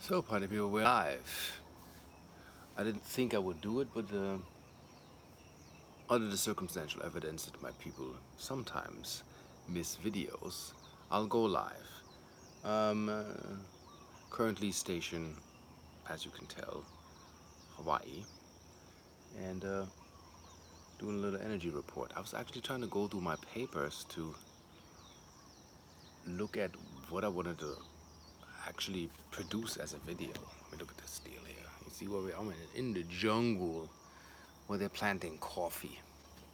So, party people, we're live. I didn't think I would do it, but under the circumstantial evidence that my people sometimes miss videos, I'll go live. Um, uh, Currently stationed, as you can tell, Hawaii, and doing a little energy report. I was actually trying to go through my papers to look at what I wanted to actually produce as a video. Let me look at this deal here. You see where we are? I'm in the jungle where they're planting coffee.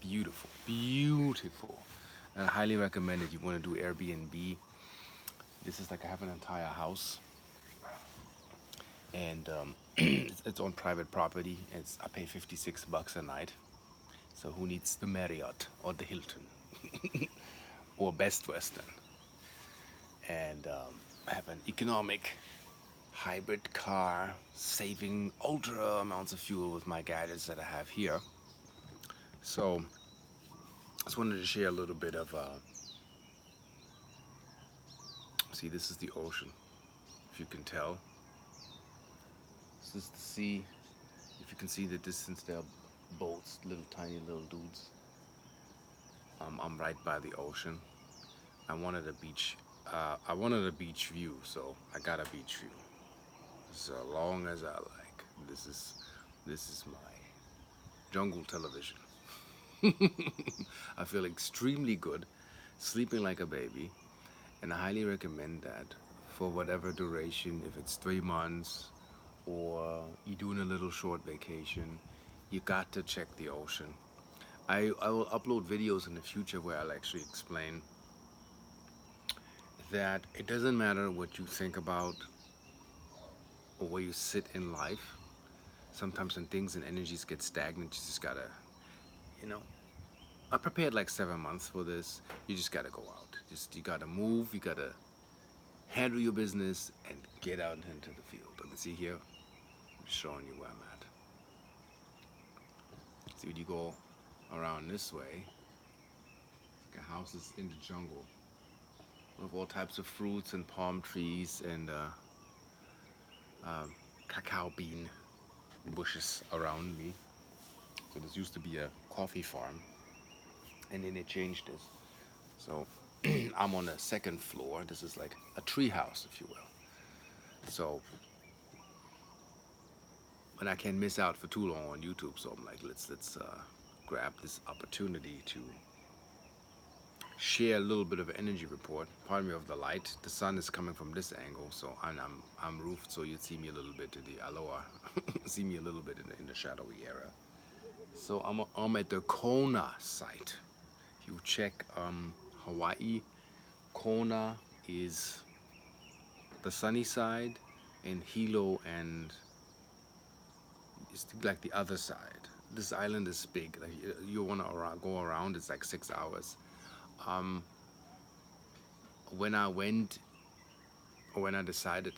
Beautiful, beautiful. I highly recommend it. You want to do Airbnb. This is like I have an entire house, and it's on private property. It's I pay $56 a night. So who needs the Marriott or the Hilton or Best Western? And I have an economic hybrid car, saving ultra amounts of fuel with my gadgets that I have here. So just wanted to share a little bit of. See, this is the ocean. If you can tell, this is the sea. If you can see the distance, there are boats, little tiny little dudes. I'm right by the ocean. I wanted a beach. I wanted a beach view, so I got a beach view. As long as I like. This is my jungle television. I feel extremely good, sleeping like a baby, and I highly recommend that for whatever duration. If it's 3 months, or you're doing a little short vacation, you got to check the ocean. I will upload videos in the future where I'll actually explain that it doesn't matter what you think about or where you sit in life. Sometimes when things and energies get stagnant, you just gotta, you know, I prepared like 7 months for this. You just gotta go out. You gotta move, you gotta handle your business and get out into the field. Let me see here, I'm showing you where I'm at. See, when you go around this way, like a house is in the jungle with all types of fruits and palm trees and cacao bean bushes around me. So this used to be a coffee farm, and then they changed this. So I'm on the second floor. This is like a tree house, if you will. So, and I can't miss out for too long on YouTube. So I'm like, let's grab this opportunity to share a little bit of an energy report. Pardon me of the light. The sun is coming from this angle, so I'm roofed, so you see me a little bit to the aloha, see me a little bit in the shadowy area. So I'm at the Kona site. If you check Hawaii, Kona is the sunny side, and Hilo and it's like the other side. This island is big. Like you want to go around, it's like 6 hours. Um, when I went, or when I decided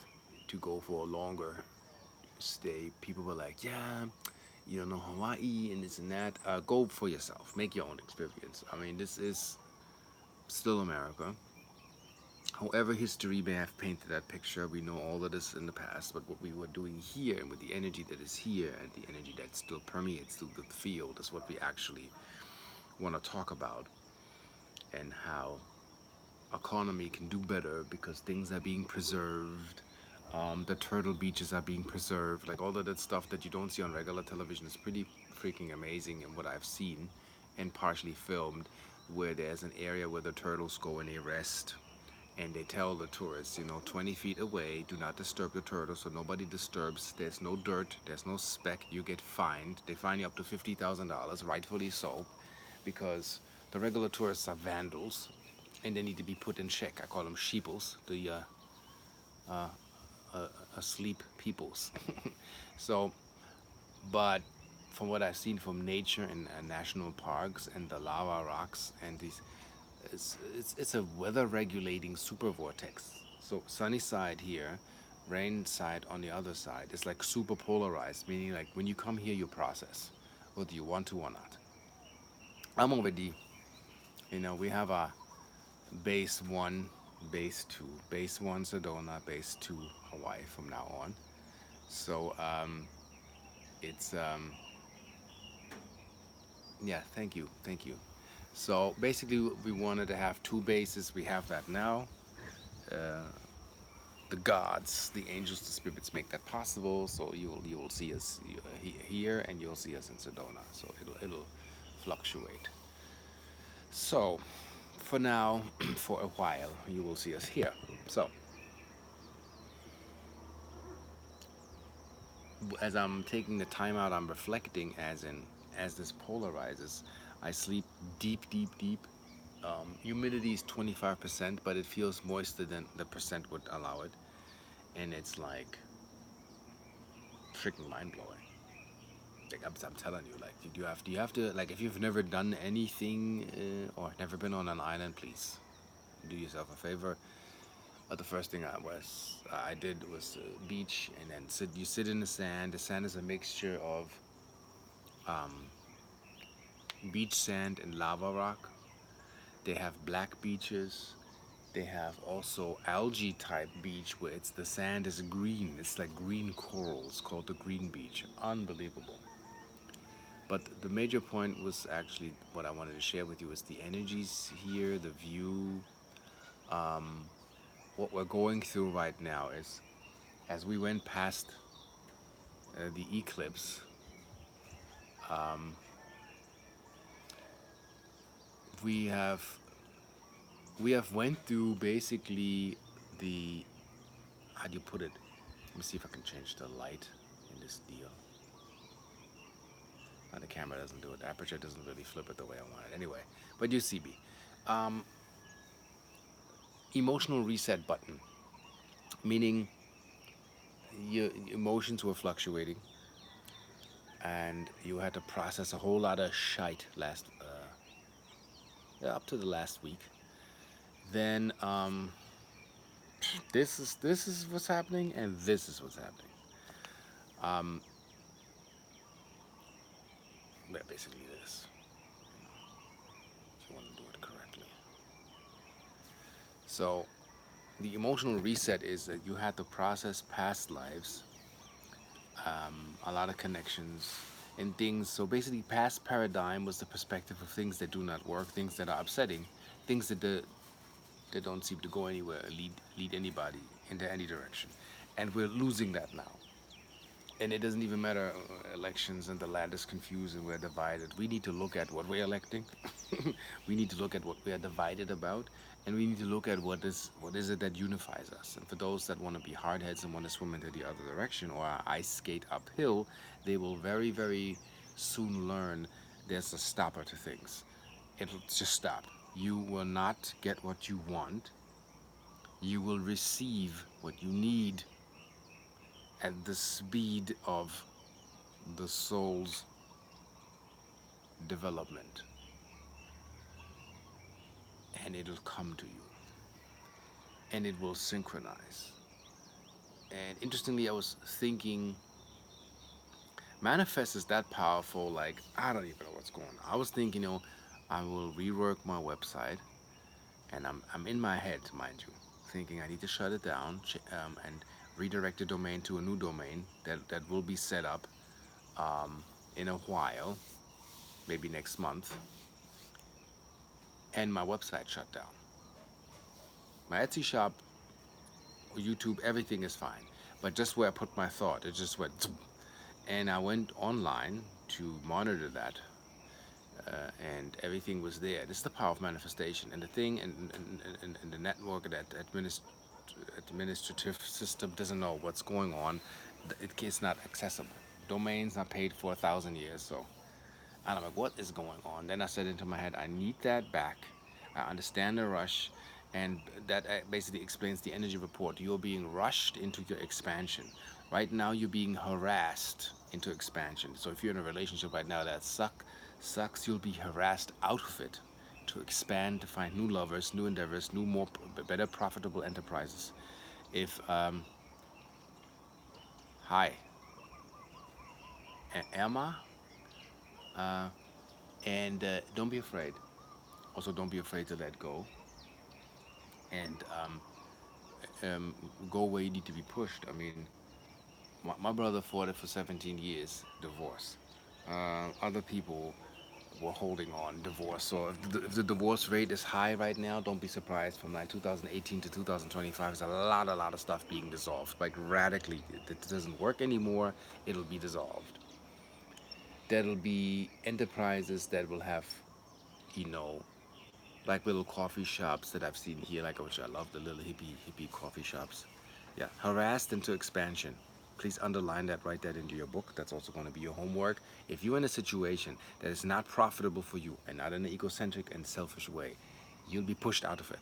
to go for a longer stay, people were like, "Yeah, you don't know Hawaii and this and that. Go for yourself. Make your own experience." I mean, this is still America. However, history may have painted that picture. We know all of this in the past, but what we were doing here, and with the energy that is here, and the energy that still permeates through the field, is what we actually want to talk about, and how economy can do better because things are being preserved. The turtle beaches are being preserved. Like all of that stuff that you don't see on regular television is pretty freaking amazing. And what I've seen and partially filmed, where there's an area where the turtles go and they rest. And they tell the tourists, 20 feet away, do not disturb the turtle, so nobody disturbs. There's no dirt, there's no speck. You get fined. They fine you up to $50,000, rightfully so, because the regular tourists are vandals, and they need to be put in check. I call them sheeples, the asleep peoples. So, but from what I've seen from nature and national parks and the lava rocks and these, it's a weather regulating super vortex. So sunny side here, rain side on the other side. It's like super polarized, meaning like when you come here, you process whether you want to or not. I'm already, we have a base one. base 2, base 1 Sedona, base 2 Hawaii from now on. So it's yeah, thank you. So basically, we wanted to have two bases. We have that now. The gods, the angels, the spirits make that possible. So you will see us here, and you'll see us in Sedona. So it'll fluctuate. So for now, for a while, you will see us here. So as I'm taking the time out, I'm reflecting as this polarizes. I sleep deep, deep, deep. Humidity is 25%, but it feels moister than the percent would allow it, and it's like freaking mind blowing. Like I'm telling you, like you have to like if you've never done anything or never been on an island, please do yourself a favor. The first thing I did was beach, and then you sit in the sand. The sand is a mixture of beach sand and lava rock. They have black beaches. They have also algae type beach where it's the sand is green. It's like green corals called the green beach. Unbelievable. But the major point was actually what I wanted to share with you is the energies here, the view. What we're going through right now is as we went past the eclipse, we have we have went through basically the how do you put it? Let me see if I can change the light in this deal. The camera doesn't do it. The aperture doesn't really flip it the way I want it. Anyway, but you see me. Um, Emotional reset button, meaning your emotions were fluctuating, and you had to process a whole lot of shite yeah, up to the last week. Then this is what's happening, and this is what's happening. Yeah, basically this. If you want to do it correctly. So the emotional reset is that you had to process past lives, a lot of connections and things. So basically, past paradigm was the perspective of things that do not work, things that are upsetting, things that don't seem to go anywhere, lead anybody into any direction, and we're losing that now. And it doesn't even matter elections and the land is confused and we're divided. We need to look at what we're electing. We need to look at what we are divided about, and we need to look at what is it that unifies us. And for those that want to be hardheads and want to swim into the other direction or ice skate uphill, they will very very soon learn there's a stopper to things. It'll just stop. You will not get what you want. You will receive what you need at the speed of the soul's development, and it'll come to you and it will synchronize. And interestingly, I was thinking, manifest is that powerful. Like, I don't even know what's going on. I was thinking, I will rework my website, and I'm in my head, mind you, thinking I need to shut it down and redirect the domain to a new domain that will be set up in a while, maybe next month, and my website shut down. My Etsy shop, YouTube, everything is fine. But just where I put my thought, it just went, zoom. And I went online to monitor that, and everything was there. This is the power of manifestation, and the thing, and the network, that administrative system doesn't know what's going on. It's not accessible. Domains are paid for 1,000 years, so and I'm like, what is going on? Then I said into my head, I need that back. I understand the rush, and that basically explains the energy report. You're being rushed into your expansion. Right now, you're being harassed into expansion. So if you're in a relationship right now that sucks, you'll be harassed out of it to expand, to find new lovers, new endeavors, new, more, better, profitable enterprises. If, hi, Emma, and don't be afraid. Also, don't be afraid to let go. and um, go where you need to be pushed. I mean, my brother fought it for 17 years, divorce. Other people were holding on, divorce. So if the divorce rate is high right now, don't be surprised. From like 2018 to 2025, there's a lot of stuff being dissolved, like radically. It doesn't work anymore. It'll be dissolved. There'll be enterprises that will have, you know, like little coffee shops that I've seen here, like which I love the little hippie coffee shops. Yeah, harassed into expansion. Please underline that, write that into your book. That's also going to be your homework. If you're in a situation that is not profitable for you and not in an egocentric and selfish way, you'll be pushed out of it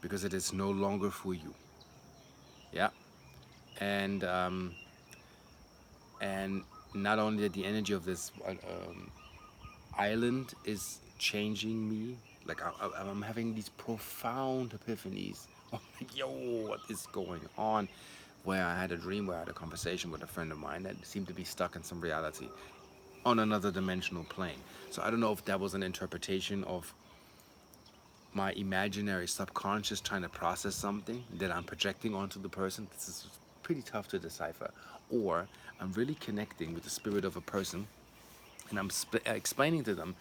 because it is no longer for you. Yeah, and and not only that, the energy of this island is changing me. Like I'm having these profound epiphanies. I'm like, yo, what is going on? Where I had a dream, where I had a conversation with a friend of mine that seemed to be stuck in some reality on another dimensional plane. So I don't know if that was an interpretation of my imaginary subconscious trying to process something that I'm projecting onto the person. This is pretty tough to decipher. Or I'm really connecting with the spirit of a person and I'm explaining to them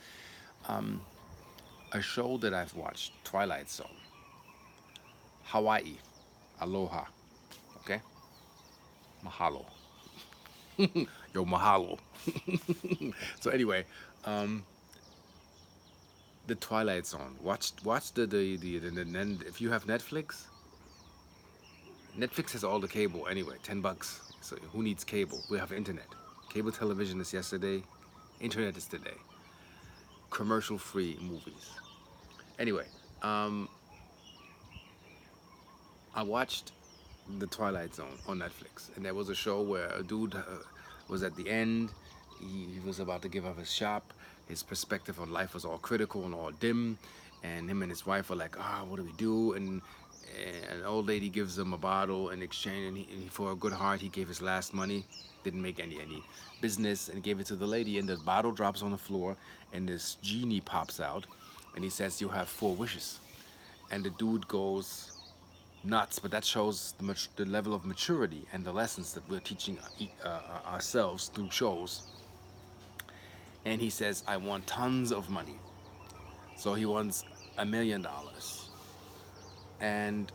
a show that I've watched, Twilight Zone, Hawaii, aloha, okay? Mahalo. Yo, mahalo. So anyway, the Twilight Zone. Watch the if you have Netflix, Netflix has all the cable anyway, $10. So who needs cable? We have internet. Cable television is yesterday, internet is today. Commercial free movies. Anyway, um, I watched the Twilight Zone on Netflix, and there was a show where a dude was at the end. He was about to give up his shop. His perspective on life was all critical and all dim, and him and his wife were like, "Ah, what do we do?" And an old lady gives him a bottle in exchange, and for a good heart, he gave his last money. Didn't make any business, and gave it to the lady. And the bottle drops on the floor, and this genie pops out, and he says, "You have 4 wishes." And the dude goes nuts, but that shows the level of maturity and the lessons that we're teaching ourselves through shows. And he says, I want tons of money. So he wants $1 million. And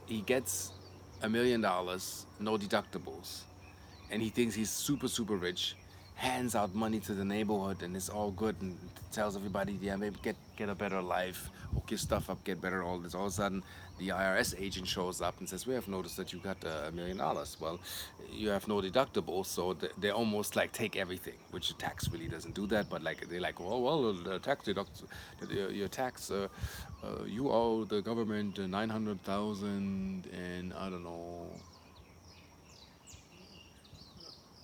he gets $1 million, no deductibles. And he thinks he's super rich, hands out money to the neighborhood, and it's all good, and tells everybody, yeah, maybe get a better life, hook your stuff up, get better, all this. All of a sudden, the IRS agent shows up and says, we have noticed that you got $1 million. Well, you have no deductible, so they almost like take everything, which the tax really doesn't do that. But like they're like, well, the tax deduct, your tax, you owe the government 900,000, and I don't know,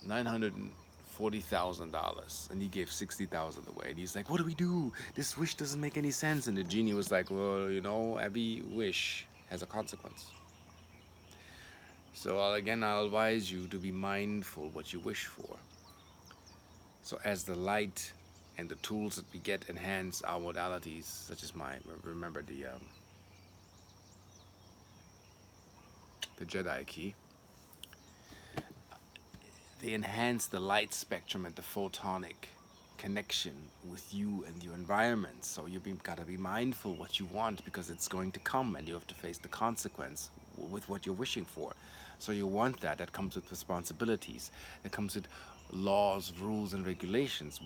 $940,000, and he gave 60,000 away. And he's like, "What do we do? This wish doesn't make any sense." And the genie was like, "Well, you know, every wish has a consequence. So again, I'll advise you to be mindful what you wish for. So as the light and the tools that we get enhance our modalities, such as my remember the Jedi key." They enhance the light spectrum and the photonic connection with you and your environment. So gotta be mindful what you want because it's going to come and you have to face the consequence with what you're wishing for. So you want that. That comes with responsibilities. That comes with laws, rules, and regulations.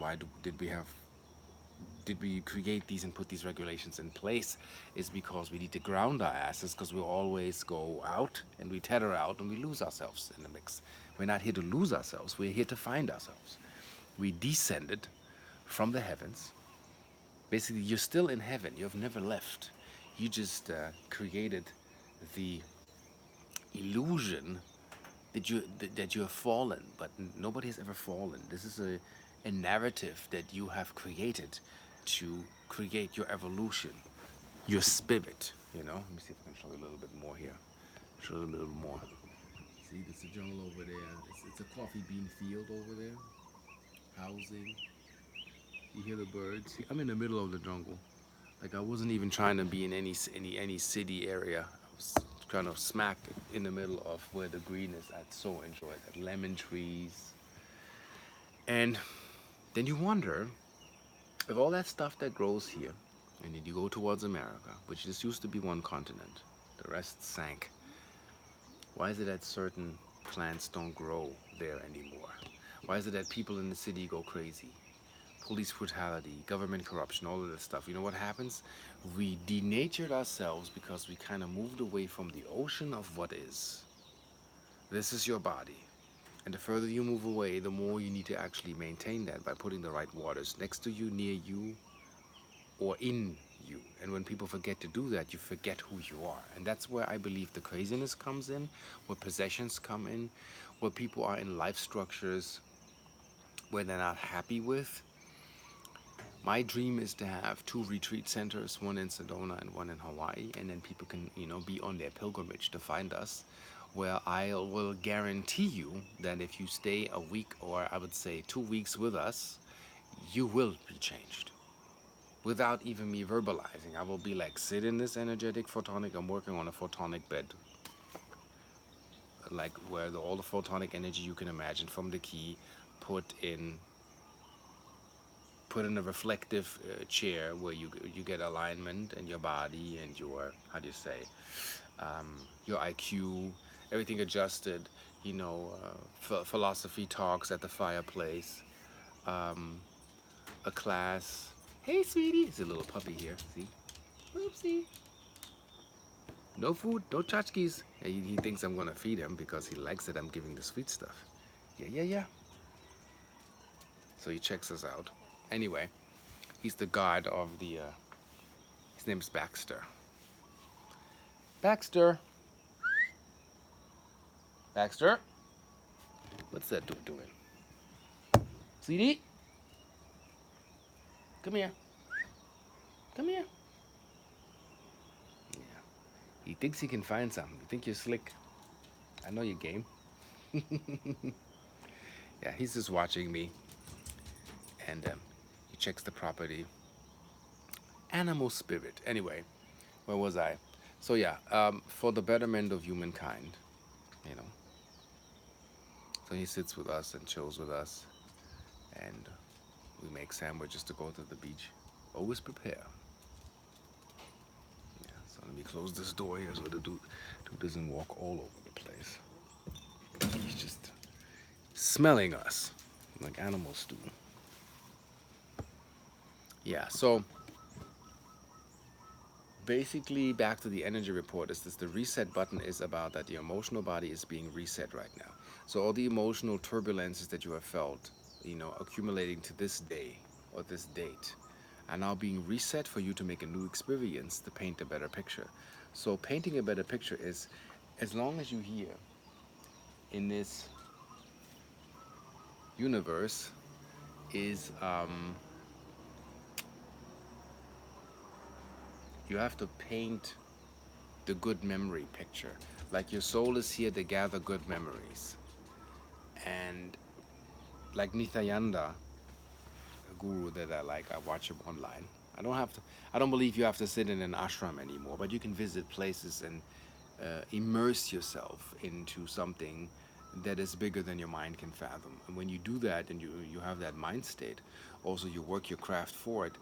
Did we create these and put these regulations in place? Is because we need to ground our asses because we always go out and we tether out and we lose ourselves in the mix. We're not here to lose ourselves, we're here to find ourselves. We descended from the heavens. Basically, you're still in heaven, you have never left. You just created the illusion that you have fallen, but nobody has ever fallen. This is a narrative that you have created to create your evolution, your spirit. Let me see if I can show you a little bit more here. Show you a little more. See, there's a jungle over there. It's a coffee bean field over there. Housing. You hear the birds. See, I'm in the middle of the jungle. Like I wasn't even trying to be in any city area. I was kind of smack in the middle of where the green is. I'd so enjoy that. Lemon trees. And then you wonder if all that stuff that grows here, and then you go towards America, which just used to be one continent, the rest sank. Why is it that certain plants don't grow there anymore? Why is it that people in the city go crazy? Police brutality, government corruption, all of that stuff. You know what happens? We denatured ourselves because we kind of moved away from the ocean of what is. This is your body. And the further you move away, the more you need to actually maintain that by putting the right waters next to you, near you, or in you. And when people forget to do that, you forget who you are. And that's where I believe the craziness comes in, where possessions come in, where people are in life structures where they're not happy with. My dream is to have two retreat centers, one in Sedona and one in Hawaii, and then people can, be on their pilgrimage to find us, where I will guarantee you that if you stay a week or I would say 2 weeks with us, you will be changed. Without even me verbalizing, I will be like, sit in this energetic photonic. I'm working on a photonic bed, like where all the photonic energy you can imagine from the key, put in put in a reflective chair where you get alignment in your body and your, how do you say, your IQ, everything adjusted. Philosophy talks at the fireplace, um, a class. Hey, sweetie, it's a little puppy here. See, oopsie. No food, no tchotchkes. He thinks I'm gonna feed him because he likes that I'm giving the sweet stuff. Yeah, yeah, yeah. So he checks us out. Anyway, he's the guard of the. His name's Baxter. Baxter. Baxter. What's that dude doing? Sweetie, come here. Come here. Yeah. He thinks he can find something. You think you're slick? I know your game. Yeah, he's just watching me, and he checks the property. Animal spirit. Anyway, where was I? So yeah, for the betterment of humankind, you know. So he sits with us and chills with us, and we make sandwiches to go to the beach. Always prepare. Yeah. So let me close this door here so the dude doesn't walk all over the place. He's just smelling us like animals do. Yeah. So basically, back to the energy report, is this: the reset button is about that your emotional body is being reset right now. So all the emotional turbulences that you have felt, accumulating to this day or this date, are now being reset for you to make a new experience to paint a better picture. So painting a better picture is, as long as you here in this universe, is you have to paint the good memory picture. Like your soul is here to gather good memories. And like Nithyananda, a guru that I watch him online. I don't believe you have to sit in an ashram anymore, but you can visit places and immerse yourself into something that is bigger than your mind can fathom. And when you do that and you have that mind state, also you work your craft for it,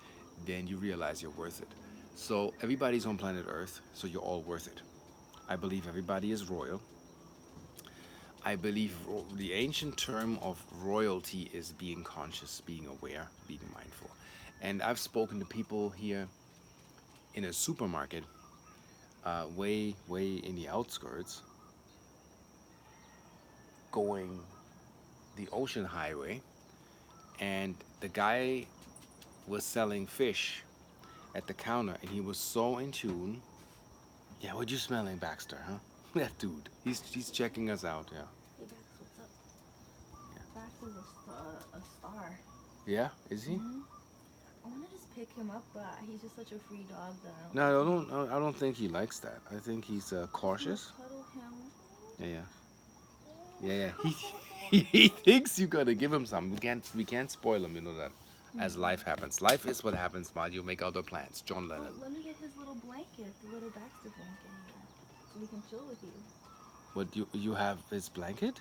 then you realize you're worth it. So everybody's on planet Earth, so you're all worth it. I believe everybody is royal. I believe the ancient term of royalty is being conscious, being aware, being mindful. And I've spoken to people here in a supermarket, way, way in the outskirts, going the ocean highway, and the guy was selling fish at the counter, and he was so in tune. Yeah, what you smelling, Baxter, huh? That dude. He's checking us out, yeah. Hey Bax, what's up? Bax is a star. Yeah, is he? I want to just pick him up, but he's just such a free dog that I don't No, think he. I don't think he likes that. I think he's I just want to cautious. cuddle him. Yeah, yeah. Yeah, yeah. He he thinks you gotta give him some. We can't spoil him. You know that. as life happens. Life is what happens while you make other plans. John Oh, Lennon. let me get his little blanket, the little Baxter blanket here, so we can chill with you. What you have his blanket?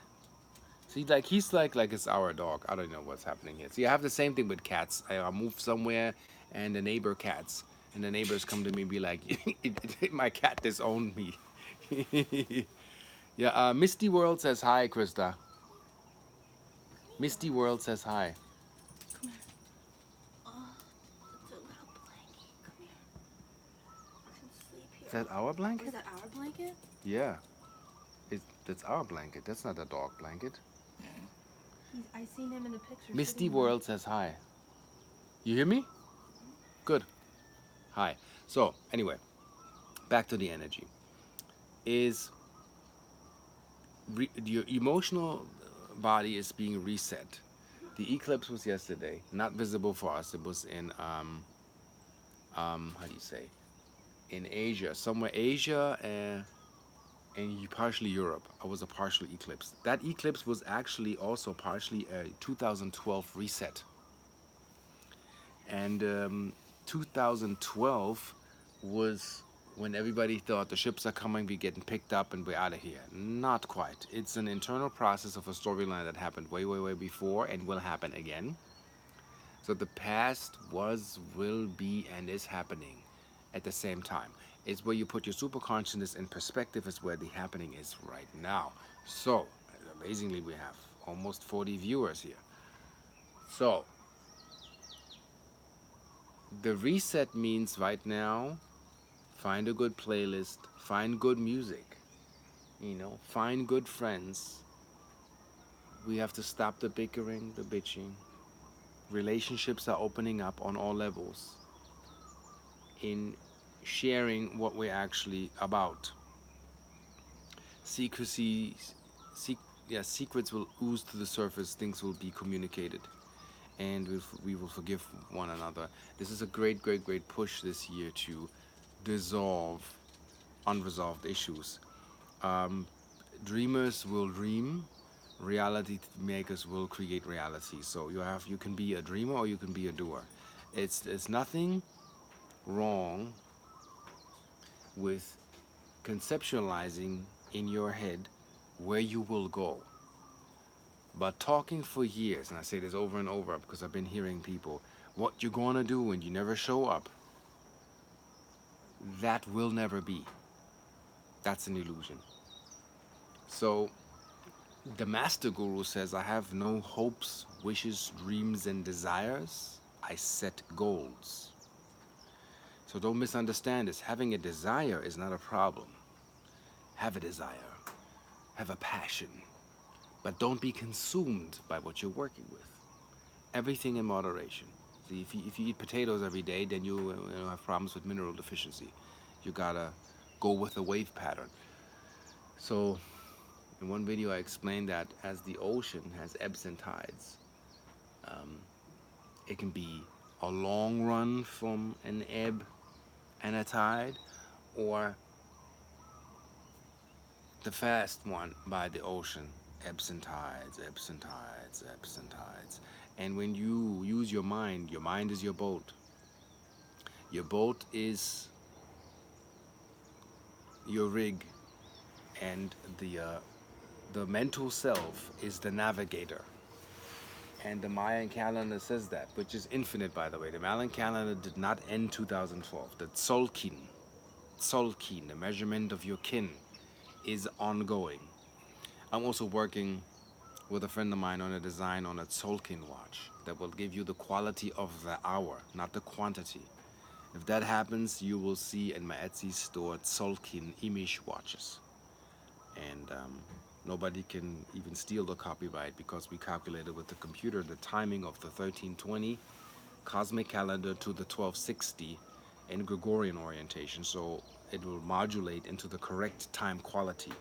See, like he's like it's our dog. I don't know what's happening here. See, I have the same thing with cats. I move somewhere, and the neighbor cats, and the neighbors come to me and be like, "My cat disowned me." Yeah. Misty World says hi, Krista. Misty World says hi. Come here. Oh, it's a little blanket. Come here. You can sleep Is here. that our Is blanket? that our blanket? Yeah. That's our blanket. That's not a dog blanket. I seen him in the picture Misty sitting on it. World says hi. You hear me? Good. Hi. So anyway, back to the energy. Is your emotional body is being reset. The eclipse was yesterday, not visible for us. It was in how do you say, in Asia, somewhere Asia and partially Europe. It was a partial eclipse. That eclipse was actually also partially a 2012 reset. And 2012 was when everybody thought the ships are coming, we're getting picked up, and we're out of here. Not quite. It's an internal process of a storyline that happened way, way, way before and will happen again. So the past was, will be, and is happening at the same time. It's where you put your superconsciousness in perspective, is where the happening is right now. So, amazingly, we have almost 40 viewers here. So, the reset means right now, find a good playlist, find good music, find good friends. We have to stop the bickering, the bitching. Relationships are opening up on all levels in sharing what we're actually about. Secrecy, yeah, secrets will ooze to the surface, things will be communicated, and we will forgive one another. This is a great, great, great push this year to dissolve unresolved issues. Um, Dreamers will dream, reality makers will create reality. So you can be a dreamer or you can be a doer. It's nothing wrong with conceptualizing in your head where you will go. But talking for years, and I say this over and over because I've been hearing people, what you're gonna do when you never show up, that will never be. That's an illusion. So the Master Guru says, I have no hopes, wishes, dreams, and desires. I set goals. So don't misunderstand this. Having a desire is not a problem. Have a desire, have a passion, but don't be consumed by what you're working with. Everything in moderation. See, if you eat potatoes every day, then you have problems with mineral deficiency. You gotta go with the wave pattern. So in one video, I explained that as the ocean has ebbs and tides, um, it can be a long run from an ebb and a tide, or the fast one by the ocean. Ebbs and tides, ebbs and tides, ebbs and tides. And when you use your mind is your boat. Your boat is your rig, and the mental self is the navigator. And the Mayan calendar says that, which is infinite, by the way. The Mayan calendar did not end 2012. The Tzolkin, the measurement of your kin, is ongoing. I'm also working with a friend of mine on a design on a Tzolkin watch that will give you the quality of the hour, not the quantity. If that happens, you will see in my Etsy store Tzolkin Imish watches. And nobody can even steal the copyright because we calculated with the computer the timing of the 1320 cosmic calendar to the 1260 in Gregorian orientation, so it will modulate into the correct time quality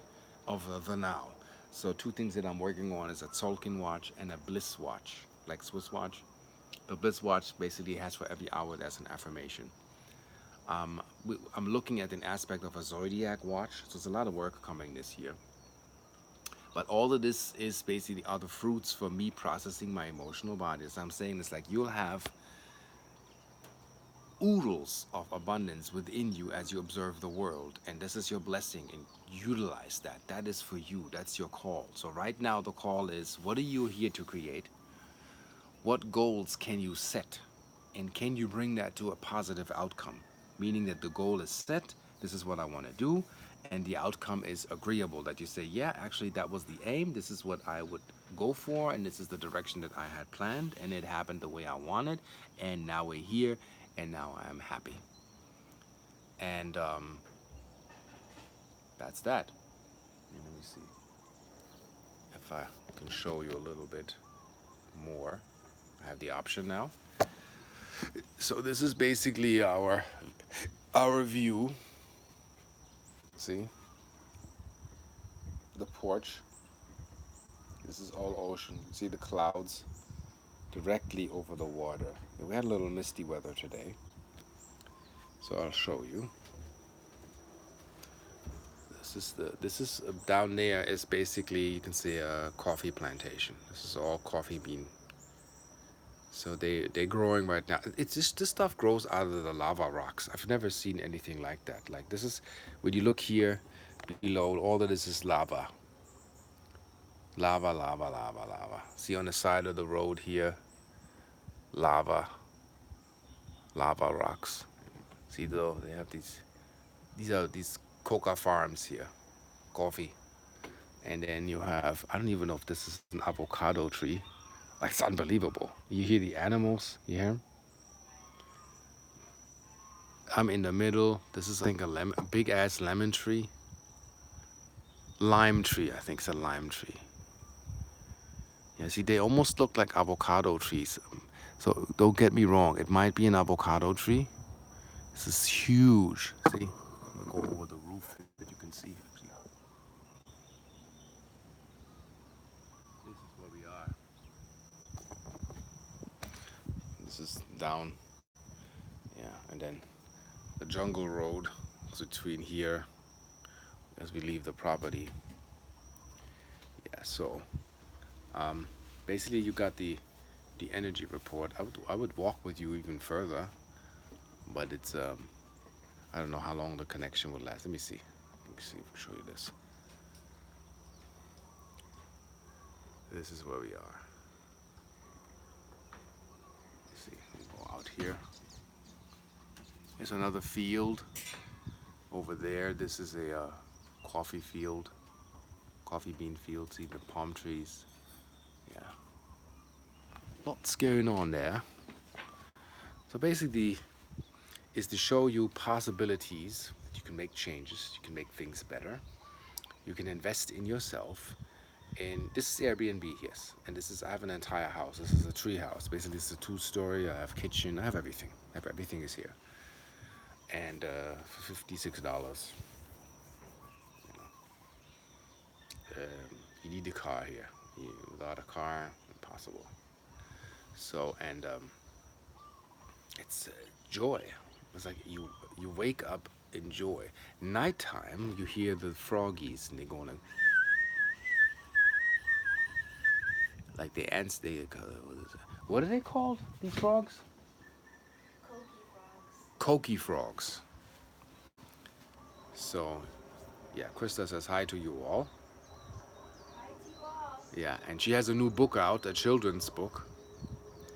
of the now. So two things that I'm working on is a Tzolkin watch and a Bliss watch, like Swiss watch. The Bliss watch basically has for every hour there's an affirmation. I'm looking at an aspect of a zodiac watch, so there's a lot of work coming this year. But all of this is basically are the fruits for me processing my emotional body. As I'm saying, it's like you'll have oodles of abundance within you as you observe the world, and this is your blessing, and utilize that. That is for you. That's your call. So right now the call is, what are you here to create? What goals can you set? And can you bring that to a positive outcome? Meaning that the goal is set, this is what I want to do, and the outcome is agreeable. That you say, yeah, actually, that was the aim, this is what I would go for, and this is the direction that I had planned, and it happened the way I wanted, and now we're here, and now I am happy. And that's that. Let me see if I can show you a little bit more. I have the option now. So this is basically our view. See the porch. This is all ocean. You see the clouds directly over the water. We had a little misty weather today, so I'll show you. This is down there is basically, you can see, a coffee plantation. This is all coffee bean. So they're growing right now. It's just, this stuff grows out of the lava rocks. I've never seen anything like that. Like, this is, when you look here below, all of this is lava. Lava, lava, lava, lava. See on the side of the road here, lava, lava rocks. See though, they have these coca farms here, coffee. And then you have, I don't even know if this is an avocado tree. Like, it's unbelievable. You hear the animals, you hear 'em? I'm in the middle. This is, I think, a big ass lemon tree. Lime tree, I think it's a lime tree. Yeah, see, they almost look like avocado trees. So don't get me wrong, it might be an avocado tree. This is huge. See, I'm gonna go over the roof that you can see. This is where we are. This is down. Yeah, and then the jungle road is between here as we leave the property. Yeah, so basically you got the energy report. I would walk with you even further, but it's I don't know how long the connection will last. Let me see. Let me see if I show you this. This is where we are. Let's see. We go out here. There's another field over there. This is a coffee field, coffee bean field. See the palm trees. Yeah, lots going on there. So basically, is to show you possibilities. You can make changes. You can make things better. You can invest in yourself. And this is Airbnb, yes. And this is, I have an entire house. This is a tree house. Basically, it's a 2-story. I have kitchen. I have everything. Everything is here. And for $56, you need a car here. Without a car, impossible. So, and it's joy. It's like you wake up in joy. Nighttime, you hear the froggies, and they're going like the ants. What are they called? These frogs? Koki frogs. So, yeah, Krista says hi to you all. Yeah, and she has a new book out, a children's book.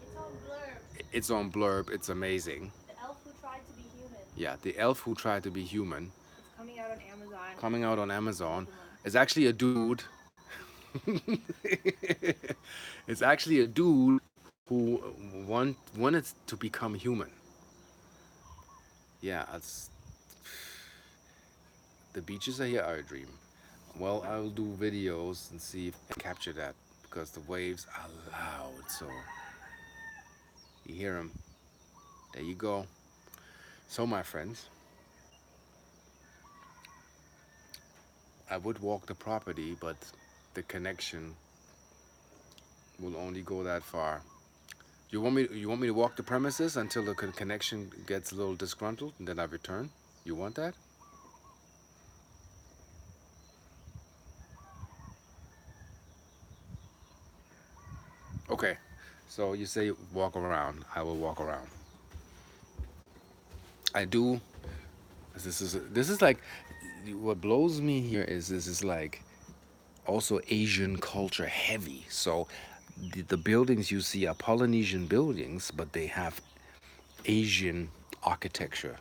It's on Blurb. It's on Blurb. It's amazing. The Elf Who Tried to Be Human. Yeah, The Elf Who Tried to Be Human. It's coming out on Amazon. Coming out on Amazon. It's actually a dude. It's actually a dude who wanted to become human. Yeah, the beaches are here are a dream. Well, I'll do videos and see if I can capture that, because the waves are loud. So you hear them. There you go. So my friends, I would walk the property, but the connection will only go that far. You want me to walk the premises until the connection gets a little disgruntled, and then I return? You want that? Okay. So you say walk around. I will walk around. I do. This is like what blows me here is this is like also Asian culture heavy. So the buildings you see are Polynesian buildings, but they have Asian architecture.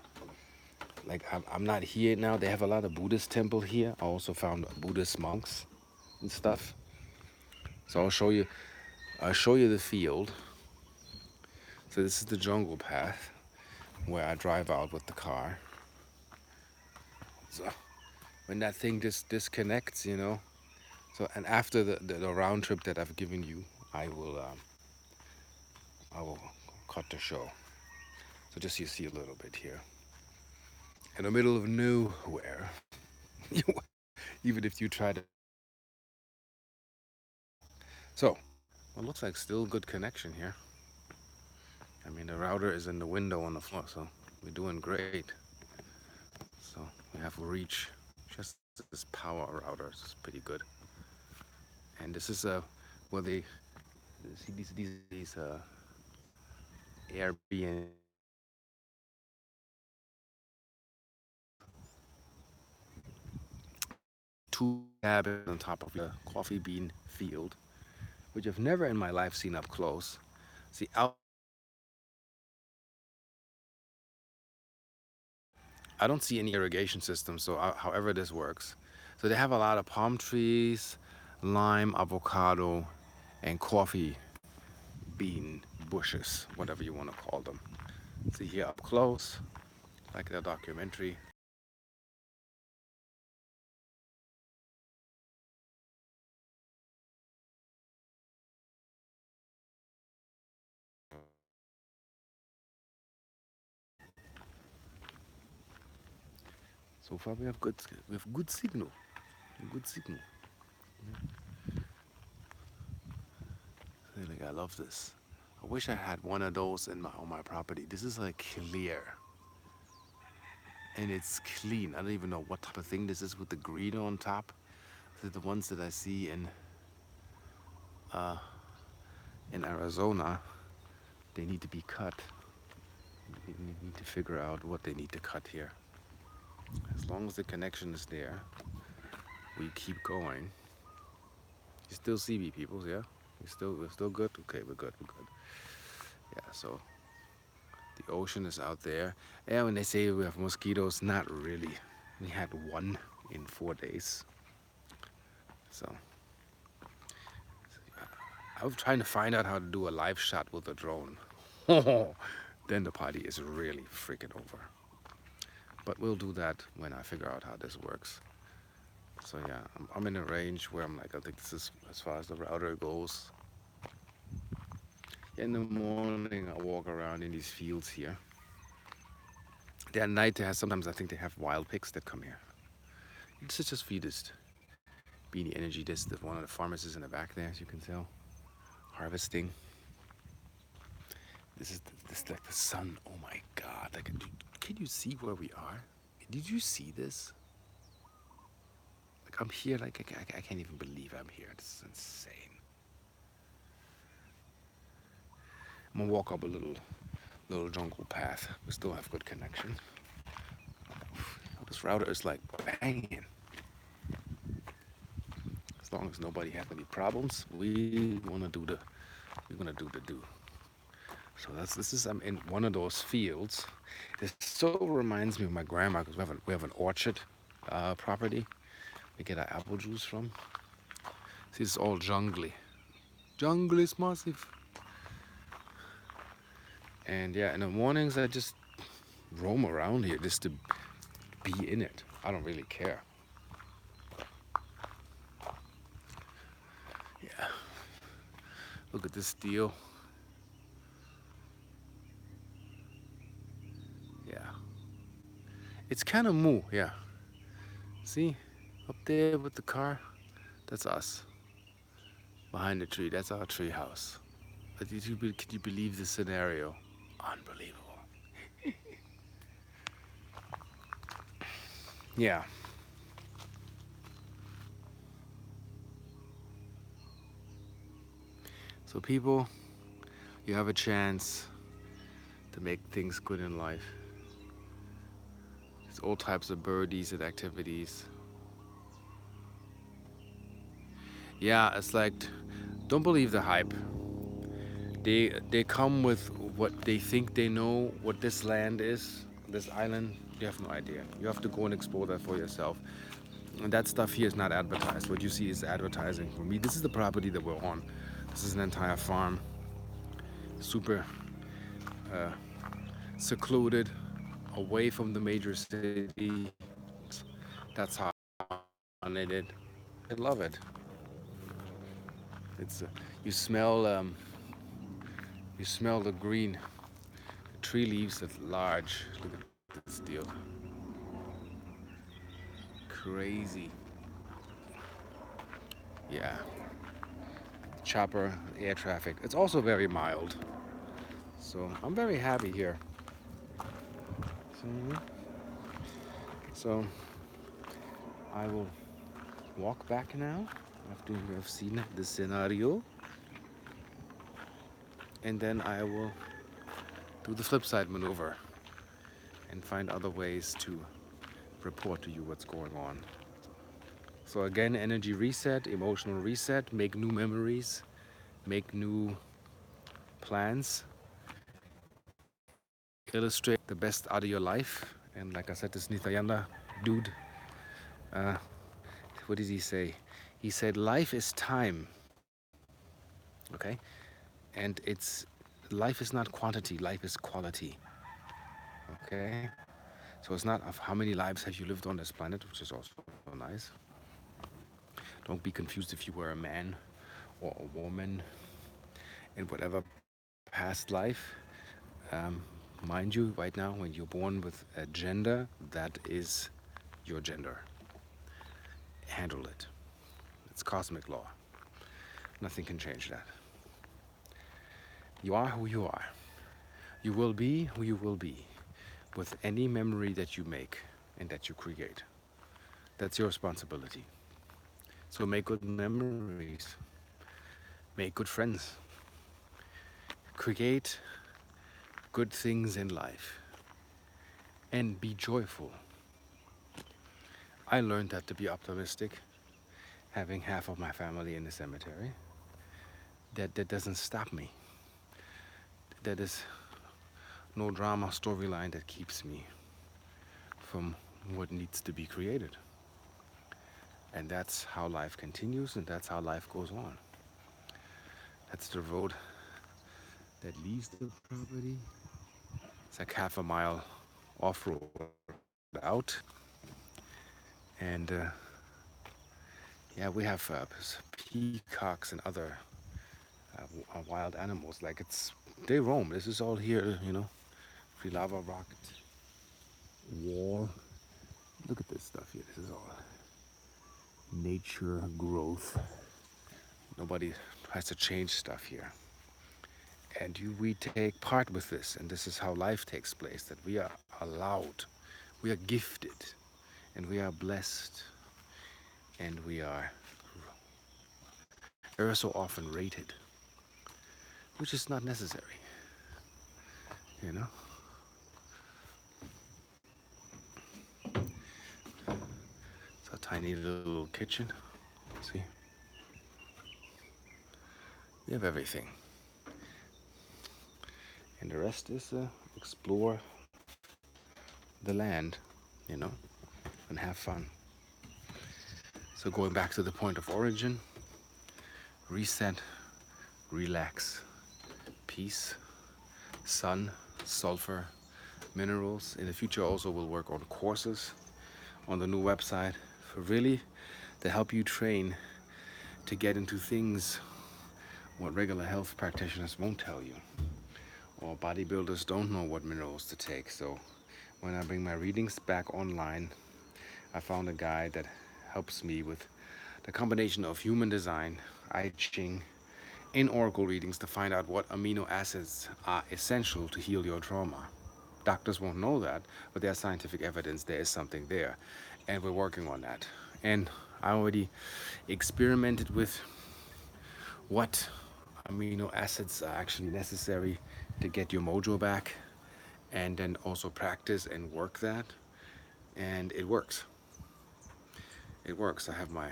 Like I'm not here now. They have a lot of Buddhist temple here. I also found Buddhist monks and stuff. So I'll show you the field. So this is the jungle path where I drive out with the car. So when that thing just disconnects, you know. So and after the round trip that I've given you, I will cut the show. So just you see a little bit here. In the middle of nowhere, even if you try to. So it looks like still good connection here. I mean the router is in the window on the floor, so we're doing great. So we have reach. Just this power router is pretty good. And this is where they see these Airbnb two cabins on top of a coffee bean field, which I've never in my life seen up close. See, I don't see any irrigation system, so however this works. So they have a lot of palm trees, lime, avocado, and coffee bean bushes, whatever you want to call them. See here up close, like the documentary. So far we have good signal, good signal. Like I love this. I wish I had one of those on my property. This is like clear and it's clean. I don't even know what type of thing this is with the green on top. These are the ones that I see uh, in Arizona. They need to be cut. We need to figure out what they need to cut here. As long as the connection is there, we keep going. You still see me, people? Yeah, we're still good. Okay, we're good. We're good. Yeah. So the ocean is out there. Yeah, when they say we have mosquitoes, not really. We had one in 4 days. So I was trying to find out how to do a live shot with a drone. Then the party is really freaking over. But we'll do that when I figure out how this works. So yeah, I'm in a range where I'm like, I think this is as far as the router goes. In the morning, I walk around in these fields here. At night, they have sometimes I think they have wild pigs that come here. This is just feed this Beanie Energy. This one of the farmers is in the back there, as you can tell, harvesting. This like the sun. Oh my God! Like, can you see where we are? Did you see this? Like I'm here. Like I can't even believe I'm here. This is insane. I'm gonna walk up a little jungle path. We still have good connection. This router is like banging. As long as nobody has any problems, we're gonna do the do. So this is I'm in one of those fields. This so reminds me of my grandma because we have an orchard property. We get our apple juice from. See, it's all jungly. Jungle is massive. And yeah, in the mornings I just roam around here just to be in it. I don't really care. Yeah. Look at this deal. Yeah. It's kind of moo, yeah. See? Up there with the car? That's us. Behind the tree, that's our tree house. But could you believe the scenario? Unbelievable. Yeah. So people, you have a chance to make things good in life. all types of birdies and activities. Yeah, it's like, don't believe the hype. They come with what they think they know what this land is, this island. You have no idea. You have to go and explore that for yourself. And that stuff here is not advertised. What you see is advertising for me. This is the property that we're on. This is an entire farm, super uh, secluded, away from the major city. That's how I did. I love it. It's you smell you smell the green tree leaves that's large. Look at this deal. Crazy. Yeah. Chopper, air traffic. It's also very mild. So I'm very happy here. So, so I will walk back now after you have seen the scenario. And then I will do the flip side maneuver and find other ways to report to you what's going on. So again, energy reset, emotional reset, make new memories, make new plans, illustrate the best out of your life. And like I said, this Nithayanda dude, uh, what did he say? He said, life is time, okay? And life is not quantity, life is quality, okay? So it's not of how many lives have you lived on this planet, which is also nice. Don't be confused if you were a man or a woman in whatever past life. Mind you, right now, when you're born with a gender, that is your gender. Handle it. It's cosmic law. Nothing can change that. You are who you are. You will be who you will be with any memory that you make and that you create. That's your responsibility. So make good memories. Make good friends. Create good things in life. And be joyful. I learned that to be optimistic, having half of my family in the cemetery. That doesn't stop me. That is no drama storyline that keeps me from what needs to be created. And that's how life continues, and that's how life goes on. That's the road that leaves the property. It's like half a mile off-road out. And yeah, we have peacocks and other wild animals. Like they roam. This is all here, free lava rock wall. Look at this stuff here. This is all nature growth. Nobody has to change stuff here. And we take part with this, and this is how life takes place, that we are allowed, we are gifted, and we are blessed, and we are ever so often rated, which is not necessary, you know? It's a tiny little kitchen. See? We have everything. And the rest is explore the land, you know, and have fun. So going back to the point of origin, reset, relax, peace, sun, sulfur, minerals. In the future also we'll work on courses on the new website for really to help you train to get into things what regular health practitioners won't tell you. Or bodybuilders don't know what minerals to take. So when I bring my readings back online, I found a guy that helps me with the combination of human design, I Ching, and oracle readings to find out what amino acids are essential to heal your trauma. Doctors won't know that, but there's scientific evidence there is something there. And we're working on that. And I already experimented with what amino acids are actually necessary to get your mojo back, and then also practice and work that. and it works. It works. I have my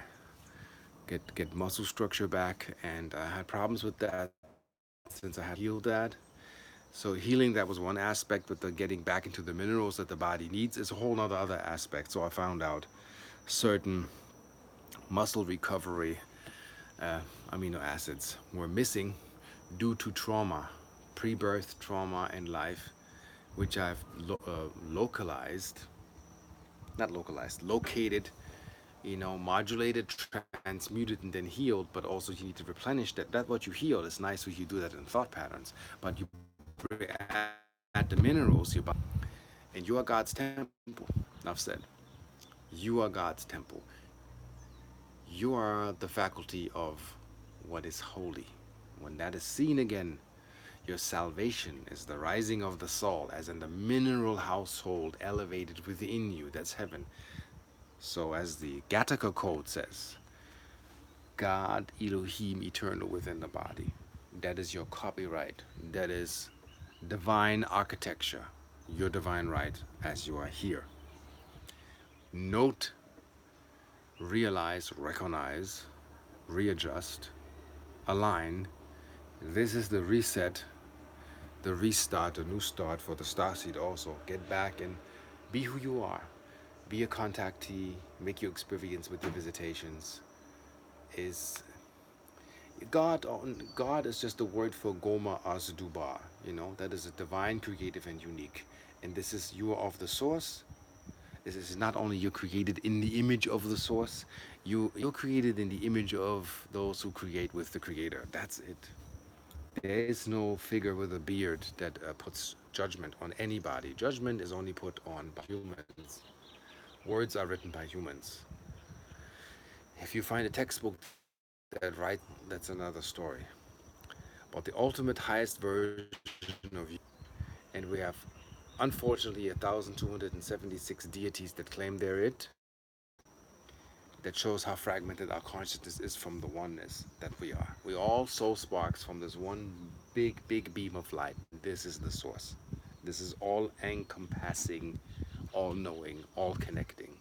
get muscle structure back, and I had problems with that since I had healed that. So healing, that was one aspect, but the getting back into the minerals that the body needs is a whole other aspect. So I found out certain muscle recovery amino acids were missing due to trauma, pre-birth trauma in life, which I've located, modulated, transmuted, and then healed. But also you need to replenish that. That what you heal is nice if you do that in thought patterns, but you add the minerals, your body, and you are God's temple. Enough said. You are God's temple. You are the faculty of what is holy. When that is seen again, your salvation is the rising of the soul, as in the mineral household elevated within you. That's heaven. So, as the Gattaca code says, God Elohim eternal within the body. That is your copyright. That is divine architecture. Your divine right as you are here. Note, realize, recognize, readjust, align. This is the reset, the restart, the new start for the starseed also. Get back and be who you are. Be a contactee, make your experience with your visitations. Is God is just a word for Goma Azdubar, that is a divine, creative, and unique. And this is you are of the source. This is not only you're created in the image of the source, you're created in the image of those who create with the creator. That's it. There is no figure with a beard that puts judgment on anybody. Judgment is only put on by humans. Words are written by humans. If you find a textbook that that's another story. But the ultimate highest version of you, and we have unfortunately 1,276 deities that claim they're it, that shows how fragmented our consciousness is from the oneness that we are. We all soul sparks from this one big beam of light. This is the source. This is all encompassing, all knowing, all connecting.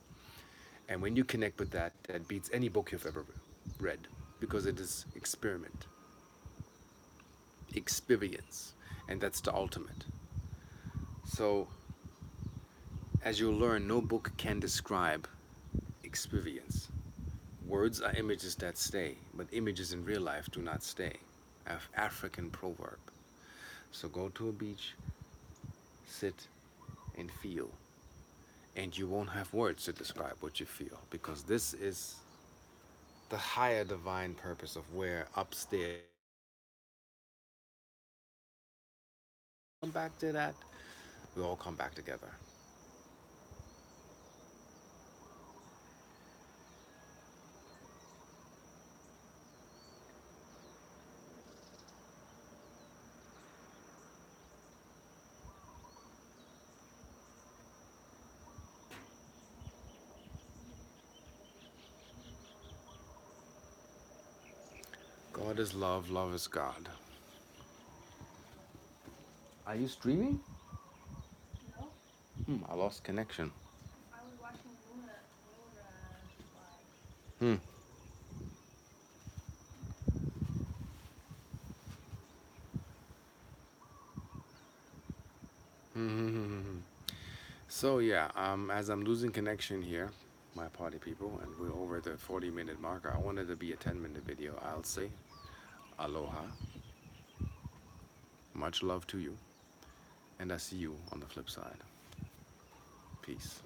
And when you connect with that, that beats any book you've ever read, because it is experience, and that's the ultimate. So, as you learn, no book can describe experience. Words are images that stay, but images in real life do not stay. African proverb. So go to a beach, sit, and feel. And you won't have words to describe what you feel, because this is the higher divine purpose of where upstairs come back to that, we all come back together. God is love, love is God. Are you streaming? No, I lost connection. I was watching Luna live. Hmm. So yeah, as I'm losing connection here, my party people, and we're over the 40-minute marker. I wanted to be a 10-minute video. I'll say aloha, much love to you, and I see you on the flip side. Peace.